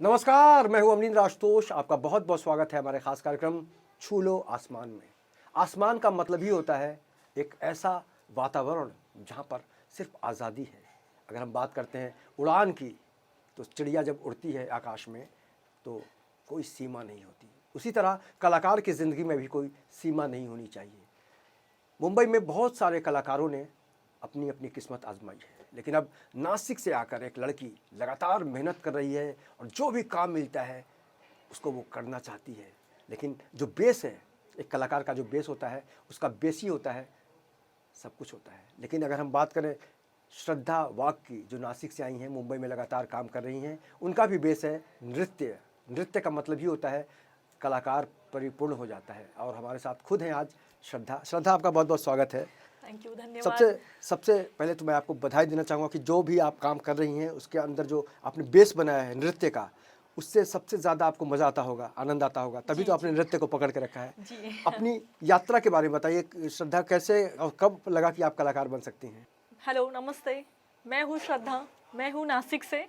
नमस्कार, मैं हूं अमरीन राजतोष। आपका बहुत बहुत स्वागत है हमारे खास कार्यक्रम छू लो आसमान में। आसमान का मतलब ही होता है एक ऐसा वातावरण जहां पर सिर्फ आज़ादी है। अगर हम बात करते हैं उड़ान की, तो चिड़िया जब उड़ती है आकाश में तो कोई सीमा नहीं होती। उसी तरह कलाकार की ज़िंदगी में भी कोई सीमा नहीं होनी चाहिए। मुंबई में बहुत सारे कलाकारों ने अपनी अपनी किस्मत आजमाई है, लेकिन अब नासिक से आकर एक लड़की लगातार मेहनत कर रही है और जो भी काम मिलता है उसको वो करना चाहती है। लेकिन जो बेस है, एक कलाकार का जो बेस होता है, उसका बेस ही होता है सब कुछ होता है। लेकिन अगर हम बात करें श्रद्धा वाघ की, जो नासिक से आई हैं, मुंबई में लगातार काम कर रही हैं, उनका भी बेस है नृत्य। नृत्य का मतलब ही होता है कलाकार परिपूर्ण हो जाता है। और हमारे साथ खुद हैं आज श्रद्धा। श्रद्धा, आपका बहुत बहुत स्वागत है। थैंक यू, धन्यवाद। सबसे पहले तो मैं आपको बधाई देना चाहूँगा कि जो भी आप काम कर रही हैं उसके अंदर जो आपने बेस बनाया है नृत्य का, उससे सबसे ज़्यादा आपको मज़ा आता होगा, आनंद आता होगा, तभी तो आपने नृत्य को पकड़ के रखा है जी। अपनी यात्रा के बारे में बताइए श्रद्धा, कैसे और कब लगा कि आप कलाकार बन सकती हैं? हेलो, नमस्ते। मैं हूँ श्रद्धा, मैं हूँ नासिक से।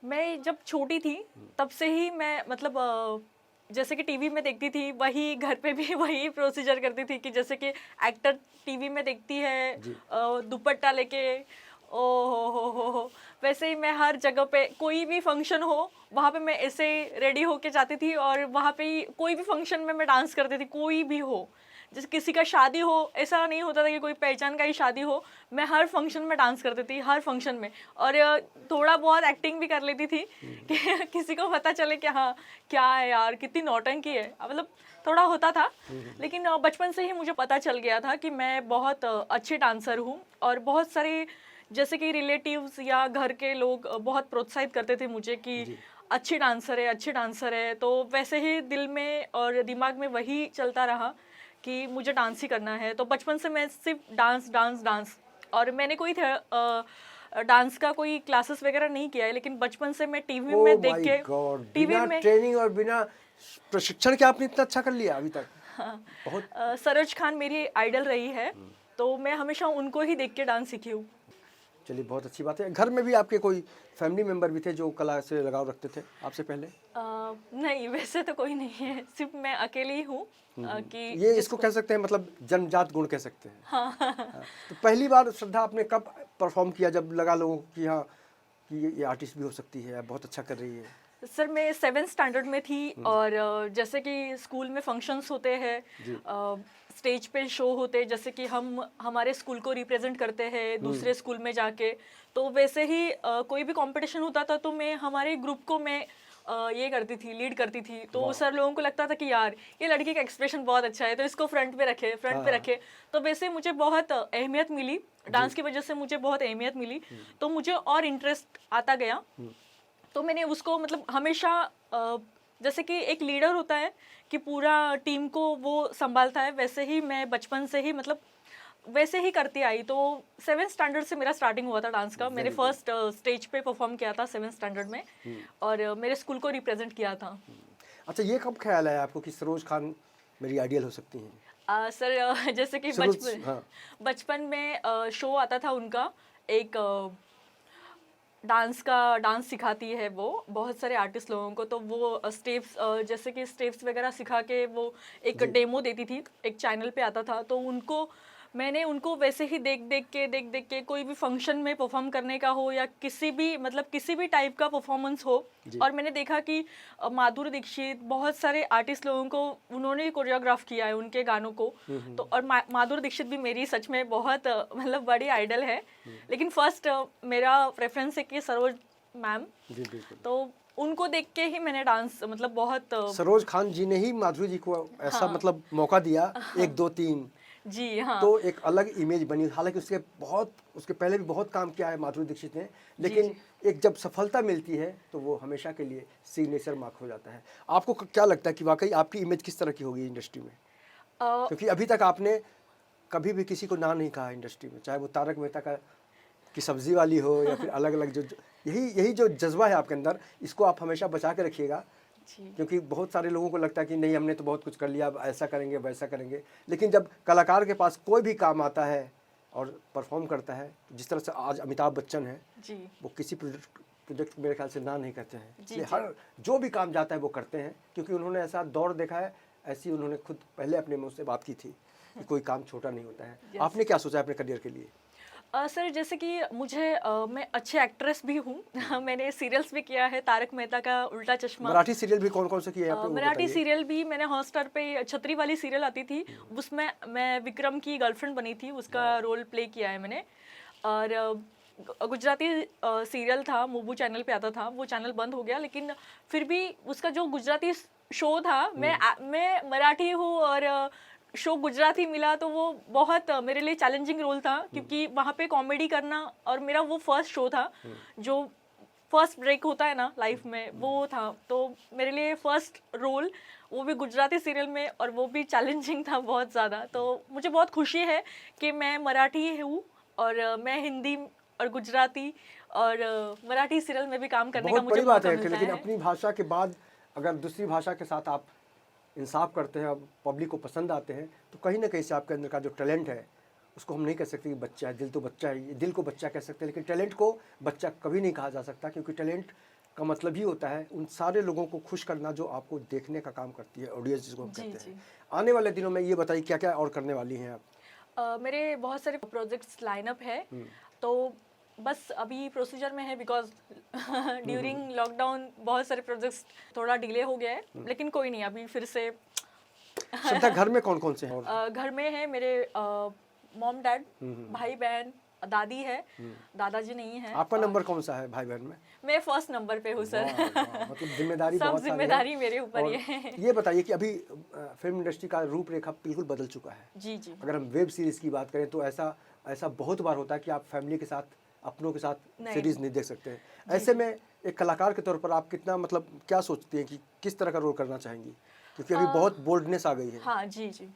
मैं जब छोटी थी तब से ही मैं मतलब जैसे कि टीवी में देखती थी, वही घर पे भी वही प्रोसीजर करती थी कि जैसे कि एक्टर टीवी में देखती है दुपट्टा लेके, ओ हो, वैसे ही मैं हर जगह पे कोई भी फंक्शन हो वहाँ पे मैं ऐसे रेडी होके जाती थी और वहाँ पे ही कोई भी फंक्शन में मैं डांस करती थी, कोई भी हो। जैसे किसी का शादी हो, ऐसा नहीं होता था कि कोई पहचान का ही शादी हो, मैं हर फंक्शन में डांस करती थी, हर फंक्शन में। और थोड़ा बहुत एक्टिंग भी कर लेती थी कि किसी को पता चले कि हाँ क्या है यार, कितनी नौटंकी है, मतलब थोड़ा होता था। लेकिन बचपन से ही मुझे पता चल गया था कि मैं बहुत अच्छी डांसर हूँ। और बहुत सारे जैसे कि रिलेटिव्स या घर के लोग बहुत प्रोत्साहित करते थे मुझे कि अच्छी डांसर है, अच्छी डांसर है। तो वैसे ही दिल में और दिमाग में वही चलता रहा कि मुझे डांस ही करना है। तो बचपन से मैं सिर्फ डांस डांस डांस, और मैंने कोई डांस का कोई क्लासेस वगैरह नहीं किया है, लेकिन बचपन से मैं टीवी में देख के टीवी बिना में ट्रेनिंग और बिना प्रशिक्षण के आपने इतना अच्छा कर लिया अभी तक? हाँ, बहुत। सरोज खान मेरी आइडल रही है, तो मैं हमेशा उनको ही देख के डांस सीखी हूँ। चलिए, बहुत अच्छी बात है। घर में भी आपके कोई फैमिली मेंबर भी थे जो कला से लगाव रखते थे आपसे पहले? नहीं, वैसे तो कोई नहीं है, सिर्फ मैं अकेली ही हूँ कि ये इसको कह सकते हैं, मतलब जन्मजात गुण कह सकते हैं। हाँ। तो पहली बार श्रद्धा आपने कब परफॉर्म किया जब लगा लोगों को कि हाँ कि ये आर्टिस्ट भी हो सकती है, बहुत अच्छा कर रही है? सर मैं 7th स्टैंडर्ड में थी, और जैसे कि स्कूल में फंक्शंस होते हैं, स्टेज पे शो होते हैं, जैसे कि हम हमारे स्कूल को रिप्रेजेंट करते हैं दूसरे स्कूल में जाके। तो वैसे ही कोई भी कंपटीशन होता था तो मैं हमारे ग्रुप को मैं ये करती थी, लीड करती थी। तो सर लोगों को लगता था कि यार ये लड़की का एक्सप्रेशन बहुत अच्छा है, तो इसको फ्रंट पे रखे। तो वैसे मुझे बहुत अहमियत मिली, डांस की वजह से मुझे बहुत अहमियत मिली, तो मुझे और इंटरेस्ट आता गया। तो मैंने उसको मतलब हमेशा जैसे कि एक लीडर होता है कि पूरा टीम को वो संभालता है, वैसे ही मैं बचपन से ही मतलब वैसे ही करती आई। तो 7th स्टैंडर्ड से मेरा स्टार्टिंग हुआ था डांस का। मैंने फर्स्ट स्टेज पे परफॉर्म किया था 7th स्टैंडर्ड में, और मेरे स्कूल को रिप्रेजेंट किया था। अच्छा, ये कब ख्याल आया आपको कि सरोज खान मेरी आइडियल हो सकती हैं? सर जैसे कि हाँ। बचपन में शो आता था उनका, एक डांस सिखाती है वो बहुत सारे आर्टिस्ट लोगों को। तो वो स्टेप्स जैसे कि स्टेप्स वगैरह सिखा के वो एक डेमो देती थी, एक चैनल पे आता था। तो मैंने उनको वैसे ही देख देख के कोई भी फंक्शन में परफॉर्म करने का हो या किसी भी टाइप का परफॉर्मेंस हो। और मैंने देखा कि माधुरी दीक्षित, बहुत सारे आर्टिस्ट लोगों को उन्होंने कोरियोग्राफ किया है उनके गानों को। तो और माधुरी दीक्षित भी मेरी सच में बहुत मतलब बड़ी आइडल है। लेकिन फर्स्ट मेरा प्रेफरेंस है कि सरोज मैम। तो उनको देख के ही मैंने डांस मतलब बहुत सरोज खान जी ने ही माधुरी जी को ऐसा मतलब मौका दिया, 1 2 3। जी हाँ। तो एक अलग इमेज बनी। हालांकि उसके पहले भी बहुत काम किया है माधुरी दीक्षित ने, लेकिन एक जब सफलता मिलती है तो वो हमेशा के लिए सिग्नेचर मार्क हो जाता है। आपको क्या लगता है कि वाकई आपकी इमेज किस तरह की होगी इंडस्ट्री में? क्योंकि अभी तक आपने कभी भी किसी को ना नहीं कहा इंडस्ट्री में, चाहे वो तारक मेहता का की सब्जी वाली हो या फिर अलग अलग यही जो जज्बा है आपके अंदर, इसको आप हमेशा बचा के रखिएगा। क्योंकि बहुत सारे लोगों को लगता है कि नहीं, हमने तो बहुत कुछ कर लिया, अब ऐसा करेंगे वैसा करेंगे। लेकिन जब कलाकार के पास कोई भी काम आता है और परफॉर्म करता है, जिस तरह से आज अमिताभ बच्चन है, वो किसी प्रोजेक्ट मेरे ख्याल से ना नहीं कहते हैं, जी, इसलिए जी। हर जो भी काम जाता है वो करते हैं, क्योंकि उन्होंने ऐसा दौर देखा है, ऐसी उन्होंने खुद पहले अपने मुँह से बात की थी कि कोई काम छोटा नहीं होता है। Yes. आपने क्या सोचा है अपने करियर के लिए? सर जैसे कि मुझे मैं अच्छे एक्ट्रेस भी हूँ मैंने सीरियल्स भी किया है, तारक मेहता का उल्टा चश्मा। मराठी सीरियल भी कौन-कौन से किए हैं आपने, वो मराठी बताइए? सीरियल भी मैंने हॉटस्टार पे छतरी वाली सीरियल आती थी, उसमें मैं विक्रम की गर्लफ्रेंड बनी थी, उसका रोल प्ले किया है मैंने। और गुजराती सीरियल था, मोबू चैनल पे आता था, वो चैनल बंद हो गया, लेकिन फिर भी उसका जो गुजराती शो था, मैं मराठी हूँ और शो गुजराती मिला, तो वो बहुत मेरे लिए चैलेंजिंग रोल था, क्योंकि वहाँ पे कॉमेडी करना, और मेरा वो फर्स्ट शो था जो फर्स्ट ब्रेक होता है ना लाइफ में, वो था, तो मेरे लिए फर्स्ट रोल, वो भी गुजराती सीरियल में, और वो भी चैलेंजिंग था बहुत ज़्यादा। तो मुझे बहुत खुशी है कि मैं मराठी हूँ और मैं हिंदी और गुजराती और मराठी सीरियल में भी काम करने का बहुत मुझे बड़ी बात मौका है कि मिलता लेकिन है। अपनी भाषा के बाद अगर दूसरी भाषा के साथ आप इंसाफ करते हैं और पब्लिक को पसंद आते हैं, तो कहीं ना कहीं से आपके अंदर का जो टैलेंट है उसको हम नहीं कह सकते कि बच्चा है, दिल तो बच्चा है, दिल को बच्चा कह सकते हैं, लेकिन टैलेंट को बच्चा कभी नहीं कहा जा सकता, क्योंकि टैलेंट का मतलब ही होता है उन सारे लोगों को खुश करना जो आपको देखने का काम करती है, ऑडियंस जिसको हम जी, कहते जी। हैं। आने वाले दिनों में ये बताइए क्या क्या और करने वाली हैं आप? मेरे बहुत सारे प्रोजेक्ट्स लाइनअप है, तो बस अभी प्रोसीजर में है, बिकॉज ड्यूरिंग लॉकडाउन बहुत सारे प्रोजेक्ट्स थोड़ा डिले हो गया है, लेकिन कोई नहीं, अभी फिर से श्रद्धा, घर में कौन कौन से हैं? और घर में है मेरे मॉम डैड, भाई बहन, दादी है, दादाजी नहीं है। आपका नंबर कौन सा है भाई बहन में? मैं फर्स्ट नंबर पे हूँ सर। वाह, वाह, मतलब जिम्मेदारी सब बहुत सारी है। जिम्मेदारी मेरे ऊपर और ही है। ये बताइए कि अभी फिल्म इंडस्ट्री का रूपरेखा बिल्कुल बदल चुका है। जी जी। अगर हम वेब सीरीज की बात करें तो ऐसा ऐसा बहुत बार होता है कि आप फैमिली के साथ, अपनों के साथ नहीं। सीरीज नहीं देख सकते हैं। ऐसे में एक कलाकार के तौर पर आप कितना, मतलब क्या सोचती हैं कि किस तरह का रोल करना चाहेंगी, क्योंकि अभी बहुत बोल्डनेस आ गई है। हाँ जी जी।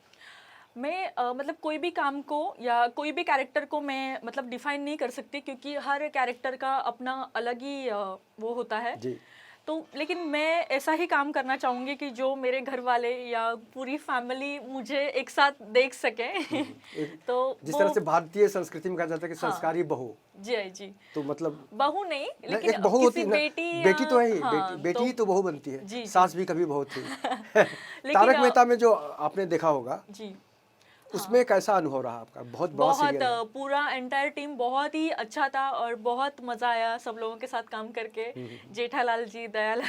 मैं मतलब कोई भी काम को या कोई भी कैरेक्टर को मैं मतलब डिफाइन नहीं कर सकती, क्योंकि हर कैरेक्टर का अपना अलग ही वो होता है। जी। तो लेकिन मैं ऐसा ही काम करना चाहूँगी कि जो मेरे घर वाले या पूरी फैमिली मुझे एक साथ देख सके। तो जिस वो तरह से भारतीय संस्कृति में कहा जाता है कि हाँ। संस्कारी बहू, जी जी। तो मतलब बहू नहीं, नहीं, लेकिन एक बहू होती किसी है ना, बेटी बेटी तो है ही, हाँ, बेटी ही तो बहू बनती है। जी, जी। सास भी कभी बहू थी। लेकिन तारक मेहता में जो आपने देखा होगा, जी उसमें कैसा अनुभव रहा आपका? बहुत बड़ा बहुत सीरियल है। पूरा एंटायर टीम बहुत ही अच्छा था, और बहुत मजा आया सब लोगों के साथ काम करके। जेठालाल जी, दयाल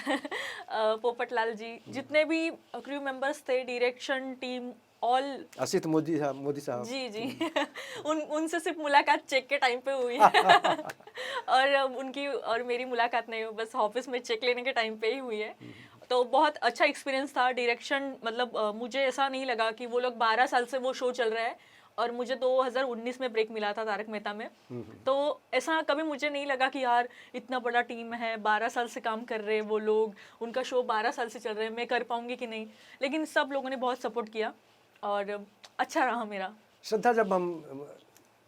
पोपटलाल जी, जितने भी क्रू मेंबर्स थे, direction team, all. Asit Modi साहब। जी जी। उनसे सिर्फ मुलाकात चेक के टाइम पे हुई है। और उनकी और मेरी मुलाकात नहीं हुई, बस ऑफिस में चेक लेने के टाइम पे ही हुई है। तो बहुत अच्छा एक्सपीरियंस था। डायरेक्शन मतलब मुझे ऐसा नहीं लगा कि वो लोग 12 साल से वो शो चल रहा है, और मुझे 2019 में ब्रेक मिला था तारक मेहता में। तो ऐसा कभी मुझे नहीं लगा कि यार इतना बड़ा टीम है, 12 साल से काम कर रहे हैं वो लोग, उनका शो 12 साल से चल रहा है, मैं कर पाऊंगी कि नहीं। लेकिन सब लोगों ने बहुत सपोर्ट किया और अच्छा रहा मेरा। श्रद्धा, जब हम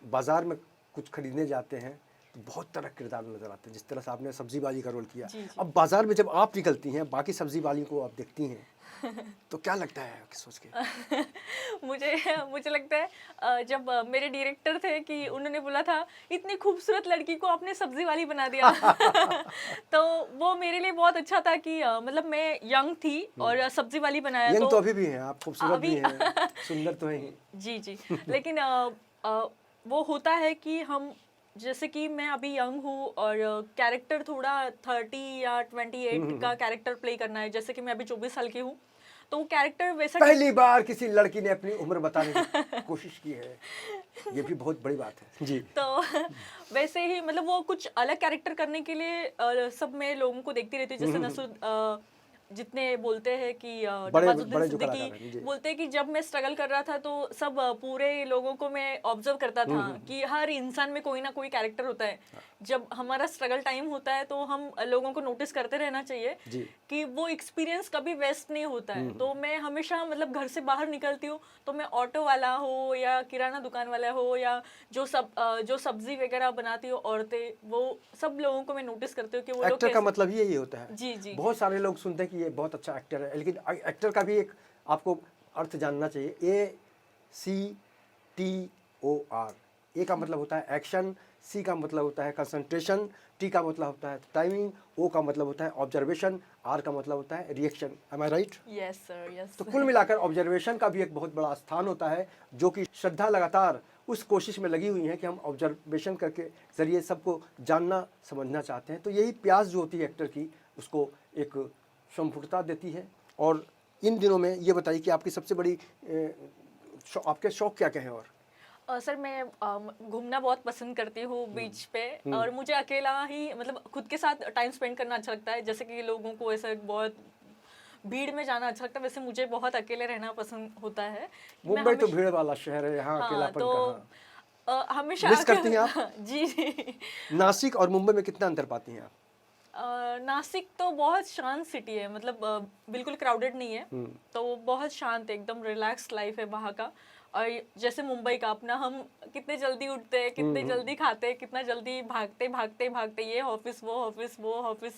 बाजार में कुछ खरीदने जाते हैं तो बहुत तरह के किरदार नजर आते हैं, जिस तरह से आपने सब्जी वाली का रोल किया। जी, जी। अब बाजार में जब आप निकलती हैं, बाकी सब्जी वाली को आप देखती हैं, तो क्या लगता है आपकी सोच के? मुझे लगता है जब मेरे डायरेक्टर थे कि उन्होंने बोला था इतनी खूबसूरत लड़की को आपने सब्जी वाली बना दिया। तो वो मेरे लिए बहुत अच्छा था कि मतलब मैं यंग थी और सब्जी वाली बनाया। यंग तो तो अभी भी हैं आप, खूबसूरत भी अभी हैं, सुंदर तो हैं ही। जी जी। लेकिन वो होता है कि हम, जैसे कि मैं अभी यंग हूँ और कैरेक्टर थोड़ा 30 या 28 का कैरेक्टर प्ले करना है, जैसे कि मैं अभी 24 साल की हूँ, तो वो कैरेक्टर वैसा पहली बार किसी लड़की ने अपनी उम्र बताने की कोशिश की है, ये भी बहुत बड़ी बात है जी। तो वैसे ही मतलब वो कुछ अलग कैरेक्टर करने के लिए सब मैं लोगों को देखती रहती हूँ, जैसे नसरुद्दीन जितने बोलते हैं कि नवाजुद्दीन बड़े जो कलाकार सिद्दीकी हैं जी। बोलते हैं कि जब मैं स्ट्रगल कर रहा था तो सब पूरे लोगों को मैं ऑब्जर्व करता था कि हर इंसान में कोई ना कोई कैरेक्टर होता है। जब हमारा स्ट्रगल टाइम होता है तो हम लोगों को नोटिस करते रहना चाहिए जी। कि वो एक्सपीरियंस कभी वेस्ट नहीं होता है। तो मैं हमेशा मतलब घर से बाहर निकलती हूँ तो मैं ऑटो वाला हो या किराना दुकान वाला हो या जो सब्जी वगैरह बनाती हो औरतें, वो सब लोगों को मैं नोटिस करती हूँ कि वो लोग एक्टर का मतलब ही यही होता है। जी जी बहुत सारे लोग सुनते हैं कि ये बहुत अच्छा एक्टर है, लेकिन एक्टर का भी एक आपको अर्थ जानना चाहिए। ACTOR, ए का मतलब होता है एक्शन, सी का मतलब होता है कंसंट्रेशन, टी का मतलब होता है टाइमिंग, ओ का मतलब होता है ऑब्जर्वेशन, आर का मतलब होता है रिएक्शन। एम आई राइट? Yes sir, yes. तो कुल मिलाकर ऑब्जर्वेशन का भी एक बहुत बड़ा स्थान होता है, जो कि श्रद्धा लगातार उस कोशिश में लगी हुई है कि हम ऑब्जर्वेशन करके ज़रिए सबको जानना समझना चाहते हैं। तो यही प्यास जो होती है एक्टर की, उसको एक संपुटता देती है। और इन दिनों में ये बताइए कि आपकी सबसे बड़ी आपके शौक क्या क्या हैं? और सर मैं घूमना बहुत पसंद करती हूँ बीच पे, और मुझे अकेला ही मतलब खुद के साथ टाइम स्पेंड करना अच्छा लगता है। जैसे कि लोगों को ऐसे बहुत भीड़ में जाना अच्छा लगता है, वैसे मुझे बहुत अकेले रहना पसंद होता है। मैं मुंबई तो हमेशा, भीड़ वाला शहर है, यहाँ हाँ अकेलापन तो कहाँ। हमेशा मिस करती हैं आप? जी जी। नासिक और मुंबई में कितना अंतर पाती हैं आप? नासिक तो बहुत शांत सिटी है, मतलब बिल्कुल क्राउडेड नहीं है, तो वो बहुत शांत है, एकदम रिलैक्स लाइफ है वहाँ का। और जैसे मुंबई का अपना, हम कितने जल्दी उठते हैं, कितने जल्दी खाते हैं, कितना जल्दी भागते भागते भागते, ये ऑफिस वो ऑफिस वो ऑफिस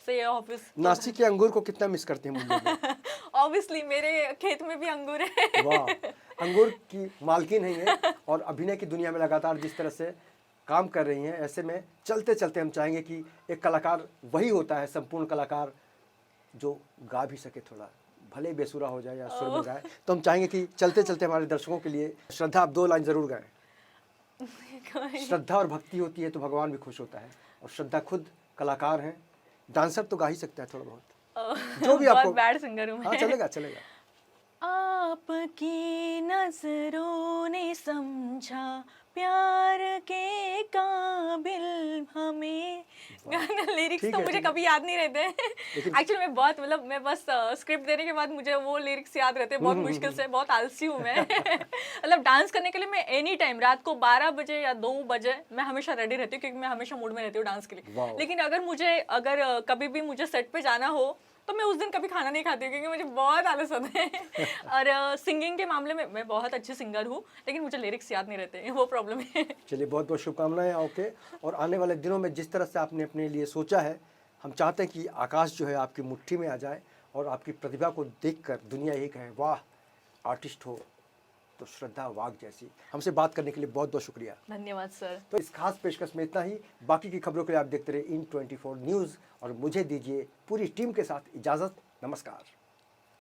से ये ऑफिस। नासिक के अंगूर को कितना मिस करते हैं मुंबई में? ऑब्वियसली मेरे खेत में भी अंगूर है। वाह, अंगूर की मालकिन है ये, और अभिनय की दुनिया में लगातार जिस तरह से काम कर रही हैं, ऐसे में चलते चलते हम चाहेंगे कि एक कलाकार वही होता है संपूर्ण कलाकार जो गा भी सके, थोड़ा भले बेसुरा हो जाए या सुर में गाए। तो हम चाहेंगे कि चलते चलते हमारे दर्शकों के लिए श्रद्धा, आप 2 लाइन ज़रूर गाएं। श्रद्धा और भक्ति होती है तो भगवान भी खुश होता है, और श्रद्धा खुद कलाकार हैं, डांसर तो गा ही सकता है थोड़ा बहुत, जो भी बहुत आपको। बैड सिंगर हूँ हाँ, मैं। चलेगा चलेगा। आपकी नजरों ने समझा प्यार के काबिल हमें। गाना लिरिक्स ठीक तो है, मुझे ठीक है। कभी याद नहीं रहते। लेकिन एक्चुअली मैं बहुत, मतलब मैं बस स्क्रिप्ट देने के बाद मुझे वो लिरिक्स याद रहते हैं बहुत मुश्किल से, बहुत आलसी हूँ मैं। मतलब डांस करने के लिए मैं एनी टाइम, रात को 12 बजे या 2 बजे मैं हमेशा रेडी रहती हूँ, क्योंकि मैं हमेशा मूड में रहती हूँ डांस के लिए। वाओ। लेकिन अगर कभी भी मुझे सेट पे जाना हो, तो मैं उस दिन कभी खाना नहीं खाती हूँ, क्योंकि मुझे बहुत आलस आता है। और सिंगिंग के मामले में मैं बहुत अच्छी सिंगर हूँ, लेकिन मुझे लिरिक्स याद नहीं रहते, वो प्रॉब्लम है। चलिए, बहुत बहुत शुभकामनाएं ओके। और आने वाले दिनों में जिस तरह से आपने अपने लिए सोचा है, हम चाहते हैं कि आकाश जो है आपकी मुट्ठी में आ जाए, और आपकी प्रतिभा को देखकर दुनिया यही कहे, वाह, आर्टिस्ट हो तो श्रद्धा वाघ जैसी। हमसे बात करने के लिए बहुत बहुत शुक्रिया। धन्यवाद सर। तो इस खास पेशकश में इतना ही। बाकी की खबरों के लिए आप देखते रहे इन 24 न्यूज़, और मुझे दीजिए पूरी टीम के साथ इजाज़त। नमस्कार।